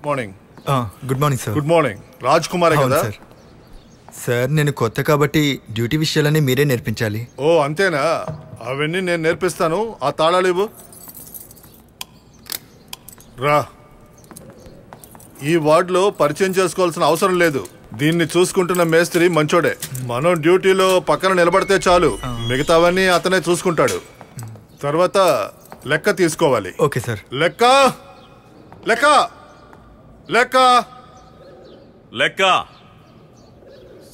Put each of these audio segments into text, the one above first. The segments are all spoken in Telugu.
Morning. Good morning sir. Good morning. Raj Kumar కదా సార్? సార్ నేను కొత్త కాబట్టి డ్యూటీ విషయాలన్నీ మీరే నేర్పించాలి. ఓ అంతేనా? అవన్నీ నేను నేర్పిస్తాను. ఆ తాళాలు ఇవ్వు. రా. ఈ వార్డులో పరిచయం చేసుకోవాల్సిన అవసరం లేదు. దీన్ని చూసుకుంటున్న మేస్త్రి మంచోడే. మనం డ్యూటీలో పక్కన నిలబడితే చాలు, మిగతావన్నీ అతనే చూసుకుంటాడు. తర్వాత లెక్క తీసుకోవాలి. Okay sir. లెక్క లెక్క లెక్క లెక్క.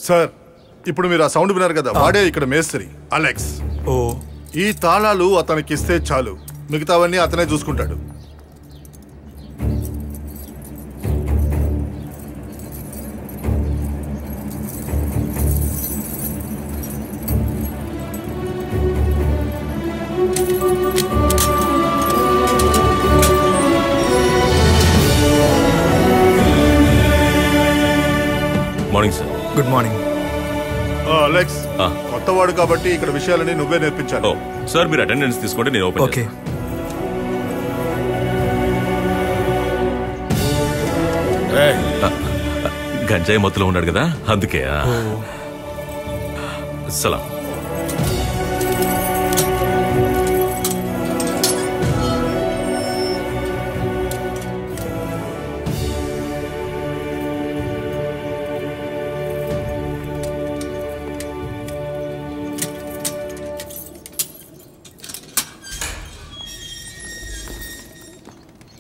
సార్ ఇప్పుడు మీరు ఆ సౌండ్ విన్నారు కదా, వాడే ఇక్కడ మేస్త్రి అలెక్స్. ఓ, ఈ తాళాలు అతనికి ఇస్తే చాలు, మిగతావన్నీ అతనే చూసుకుంటాడు. Morning sir. Good morning. Alex, కొత్తవాడు కాబట్టి ఇక్కడ విషయాలని నువ్వే నేర్పించాలి. ఓ సార్, మీరు అటెండెన్స్ తీసుకోండి, నేను ఓపెన్ ఓకే. గంజాయి మత్తులో ఉన్నాడు కదా, అందుకే. సలాం.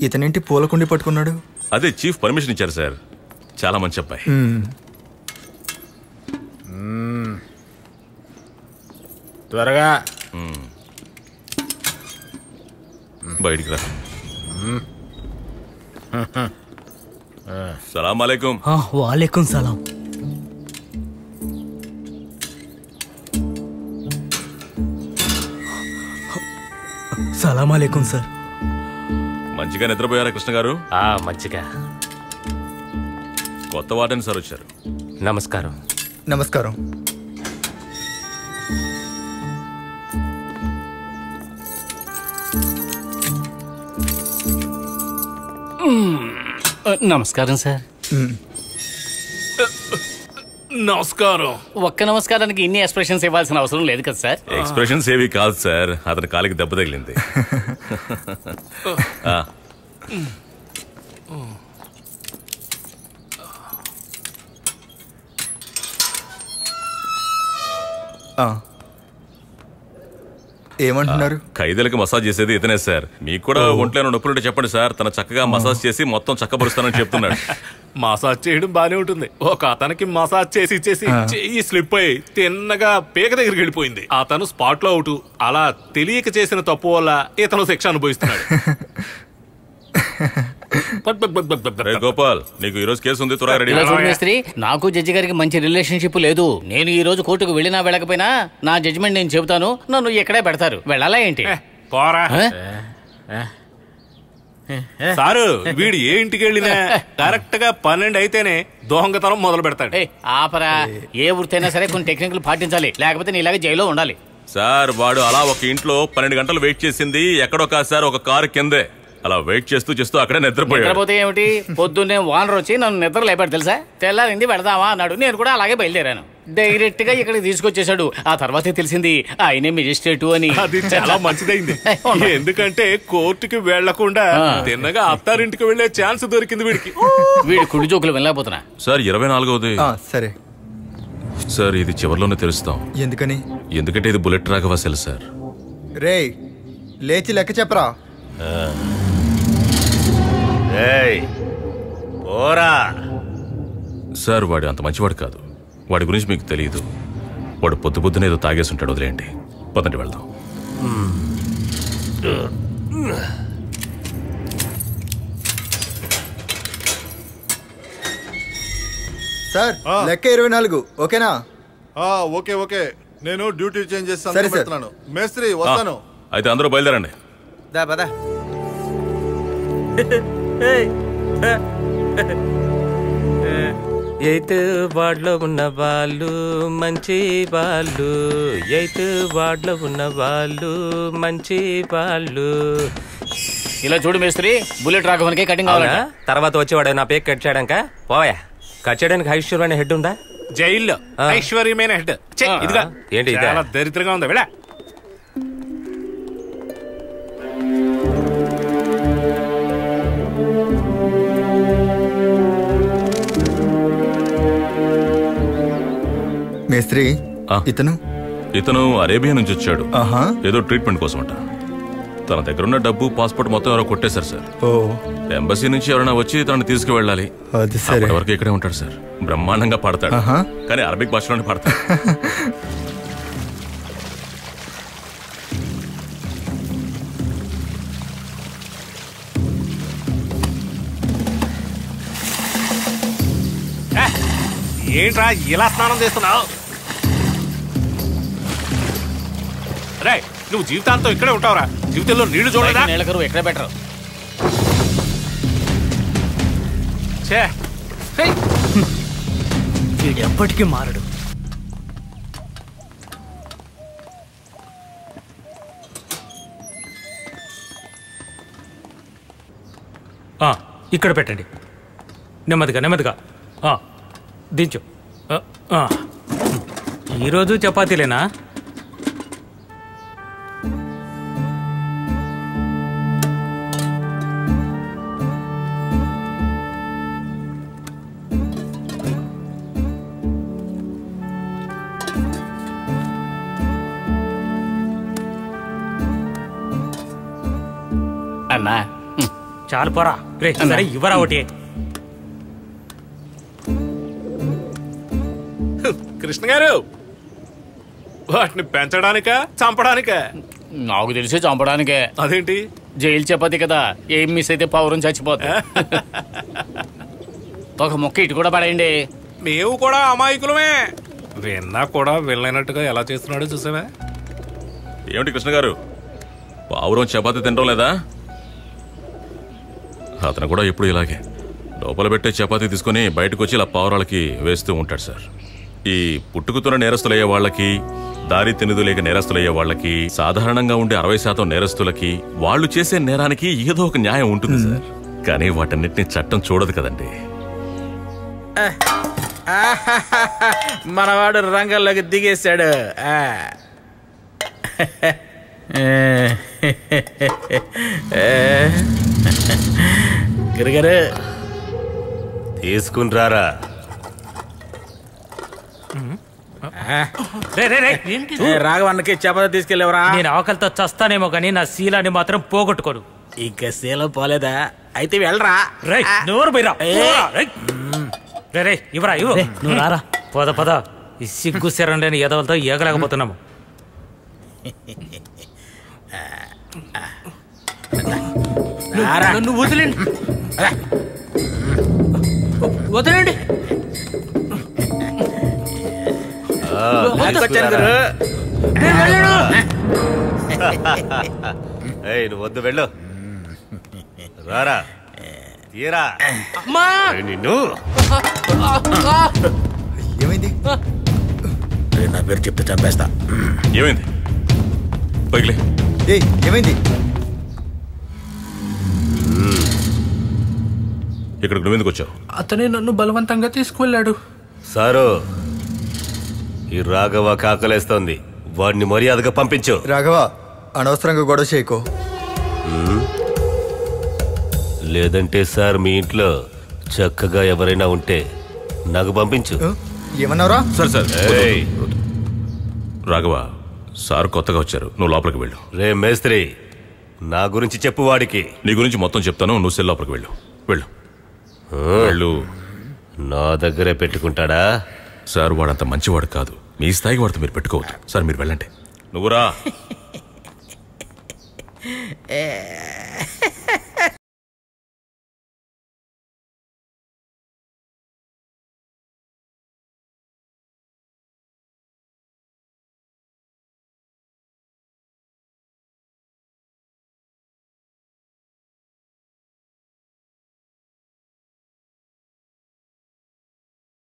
ఇతనేంటి పూలకుండి పట్టుకున్నాడు? అదే చీఫ్ పర్మిషన్ ఇచ్చారు సార్. చాలా మంచి అబ్బాయి. త్వరగా బయటికి రా. సలాం అలైకుం. వాలేకుం సలాం. సలాం అలైకుం సార్. మంచిగా నిద్రపోయారా కృష్ణ గారు? మంచిగా. కొత్త వార్డెన్ సార్ వచ్చారు. నమస్కారం. నమస్కారం. నమస్కారం సార్. నమస్కారం. ఒక్క నమస్కారానికి ఇన్ని ఎక్స్ప్రెషన్స్ ఇవ్వాల్సిన అవసరం లేదు కదా సార్. ఎక్స్ప్రెషన్స్ ఏవి కాదు సార్, అతని కాలికి దెబ్బ తగిలింది. ఏమంటున్నారు? ఖైదీలకు మసాజ్ చేసేది ఇతనే సార్. మీకు కూడా ఒంట్లో నొప్పులుంటే చెప్పండి సార్, తన చక్కగా మసాజ్ చేసి మొత్తం చక్కబరుస్తానని చెప్తున్నాడు. మసాజ్ చేయడం బానే ఉంటుంది. ఒక అతనికి మసాజ్ చేసి చెయ్యి స్లిప్ అయి తిన్నగా పీక దగ్గరికి వెళ్ళిపోయింది. అతను స్పాట్ లో అవుట్. అలా తెలియక చేసిన తప్పు వల్ల ఇతను శిక్ష అనుభవిస్తున్నాడు. గోపాల్, నీకు ఈ రోజు కేసు ఉంది, త్వరగా రెడీ. మేస్త్రి, నాకు జడ్జి గారికి మంచి రిలేషన్షిప్ లేదు. నేను ఈ రోజు కోర్టుకు వెళ్ళినా వెళ్ళకపోయినా నా జడ్జిమెంట్ నేను చెబుతాను, నన్ను ఇక్కడే పెడతారు. వెళ్ళాలా ఏంటి? సారు, వీడు ఏ ఇంటికి వెళ్ళినా కరెక్ట్ గా 12 అయితేనే దొంగతనం మొదలు పెడతాడు. ఆపరా. ఏ వృత్తైనా సరే కొన్ని టెక్నిక్లు పాటించాలి, లేకపోతే నీలాగా జైల్లో ఉండాలి. సార్ వాడు అలా ఒక ఇంట్లో 12 గంటలు వెయిట్ చేసింది ఎక్కడో కాదు సార్, ఒక కారు కిందే. అలా వెయిట్ చేస్తూ చేస్తూ అక్కడే నిద్రపోతే ఏమిటి? పొద్దున్నే వానర్ వచ్చి నన్ను నిద్ర లేపాడు తెలుసా. తెల్లారింది వెళదామా అన్నాడు. నేను కూడా అలాగే బయలుదేరాను. డైరెక్ట్ గా ఇక్కడికి తీసుకొచ్చేసాడు. ఆ తర్వాతే తెలిసింది ఆయనే మెజిస్ట్రేట్ అని. అది చాలా మంచిదైంది. ఎందుకంటే కోర్టుకి వెళ్లకుండా తిన్నగా అత్తారింటికి వెళ్లే ఛాన్స్ దొరికింది వీడికి. వీడి కుడి జోకులు వెళ్ళకపోతున్నా. సార్ 24వది. సరే సార్, ఇది చివరిలోనే తెలుస్తాం. ఎందుకని? ఎందుకంటే ఇది బుల్లెట్ రాఘవాసెల్ సార్. రే, లేచి లెక్క చెప్పరా. సార్ వాడు అంత మంచివాడు కాదు. వాడి గురించి మీకు తెలియదు. వాడు పొద్దు పొద్దున ఏదో తాగేసి ఉంటాడు. వదిలేయండి, పదండి వెళ్దాం. సార్ లెక్క 24, ఓకేనా? Okay okay. నేను డ్యూటీ చేంజ్ సరే సార్. చేస్తాను. మేస్త్రి వస్తాను. అయితే అందరూ బయలుదేరండి. ఎయిత్ వార్డులో ఉన్న వాళ్ళు మంచి వాళ్ళు, ఎయిత్ వార్డులో ఉన్న వాళ్ళు మంచి వాళ్ళు. ఇలా చూడు మేస్త్రి, బుల్లెట్ రాఘవన్కే కటింగ్ కావాలా? తర్వాత వచ్చేవాడు నా పేరు కట్ చేయడాక పోయా. కట్ చేయడానికి ఐశ్వర్యమైన హెడ్ ఉందా? జైల్లో ఐశ్వర్యమైన హెడ్. ఇదిగా ఏంటి ఇది? చాలా దరిద్రంగా ఉందా వెళ్ళా. మేస్త్రి ఇతను అరేబియా నుంచి వచ్చాడు. ఆహా. ఏదో ట్రీట్మెంట్ కోసం అంట. తన దగ్గర ఉన్న డబ్బు, పాస్పోర్ట్ మొత్తం ఎవరో కొట్టేశారు సార్. ఎంబసీ నుంచి ఎవరైనా వచ్చి తనని తీసుకువెళ్ళాలి. వరకు ఇక్కడే ఉంటాడు సార్. బ్రహ్మాండంగా పాడతాడు, కానీ అరబిక్ భాషలోనే పాడతాడు. ఏంట్రా ఇలా స్నానం చేస్తున్నావు? రే, నువ్వు జీవితాంతం ఇక్కడే ఉంటావురా? జీవితంలో నీళ్లు చూడలేదా? నీళ్ళకరు ఎక్కడ బెటర్. వీడు ఎప్పటికీ మారడు. ఇక్కడ పెట్టండి. నెమ్మదిగా నెమ్మదిగా దించు. ఈరోజు చపాతీలేనా? అన్నా చాలు పోరా. రే సరే ఇవ్వరా ఒకటి. కృష్ణ గారు, వాటిని పెంచడానికా చంపడానికా? నాకు తెలిసి చంపడానికే. అదేంటి? జైలు చపాతి కదా, ఏం మిస్ అయితే పౌరం చచ్చిపోతా. ఒక మొక్క ఇటు కూడా పడేయండి. మేము కూడా అమాయకులమే. విన్నా కూడా వెళ్ళినట్టుగా ఎలా చేస్తున్నాడో చూసావా? ఏమిటి కృష్ణ గారు, పావురం చపాతి తినడం లేదా? అతను కూడా ఎప్పుడు ఇలాగే లోపల పెట్టే చపాతీ తీసుకుని బయటకు వచ్చి ఇలా పావురాలకి వేస్తూ ఉంటాడు సార్. ఈ పుట్టుకుతున్న నేరస్తులయ్యే వాళ్ళకి, దారి తినుదులేక నేరస్తులయ్యే వాళ్ళకి, సాధారణంగా ఉండే 60% నేరస్తులకి వాళ్ళు చేసే నేరానికి ఏదో ఒక న్యాయం ఉంటుంది సార్. కానీ వాటన్నిటిని చట్టం చూడదు కదండి. మనవాడు రంగంలోకి దిగేశాడు. గిరిగారు తీసుకుని రారా. రాఘవన్నకి చపాతి తీసుకెళ్ళేవరా? నేను ఆకలితో చస్తానేమో కానీ నా శీలాన్ని మాత్రం పోగొట్టుకోను. ఇంకా శీలం పోలేదా? అయితే వెళ్ళరా. నోరు పోయిరా. ఇవరా ఇవ్వు. నువ్వు రారా. పద పద. ఈ సిగ్గు శరం లేని ఎదవలతో ఏగలేకపోతున్నాము. నువ్వు వదిలేండి, వదిలేండి. నువ్వు వద్దు, వెళ్ళు. రారా తీరా. నిన్ను ఏమైంది? నా పేరు చెప్తే చంపేస్తా. ఏమైంది? పైకిలే. ఏమైంది? ఇక్కడికి నువ్వెందుకు వచ్చావు? అతనే నన్ను బలవంతంగా తీసుకువెళ్ళాడు. సారు, ఈ రాఘవ కాకలేస్తోంది, వాడిని మర్యాదగా పంపించు. రాఘవ, అనవసరంగా గొడవ చేయకో. లేదంటే సార్ మీ ఇంట్లో చక్కగా ఎవరైనా ఉంటే నాకు పంపించు. ఏమన్నావురా? సరే సార్. రాఘవ, సార్ కొత్తగా వచ్చారు, నువ్వు లోపలికి వెళ్ళు. రే మేస్త్రి, నా గురించి చెప్పు వాడికి. నీ గురించి మొత్తం చెప్తాను, నువ్వు సెల్ లోపలికి వెళ్ళు. వెళ్ళు వెళ్ళు. నా దగ్గరే పెట్టుకుంటాడా? సార్ వాడంత మంచివాడు కాదు, మీ స్థాయికి వాడితో మీరు పెట్టుకోవద్దు. సార్ మీరు వెళ్ళండి. నువ్వురా.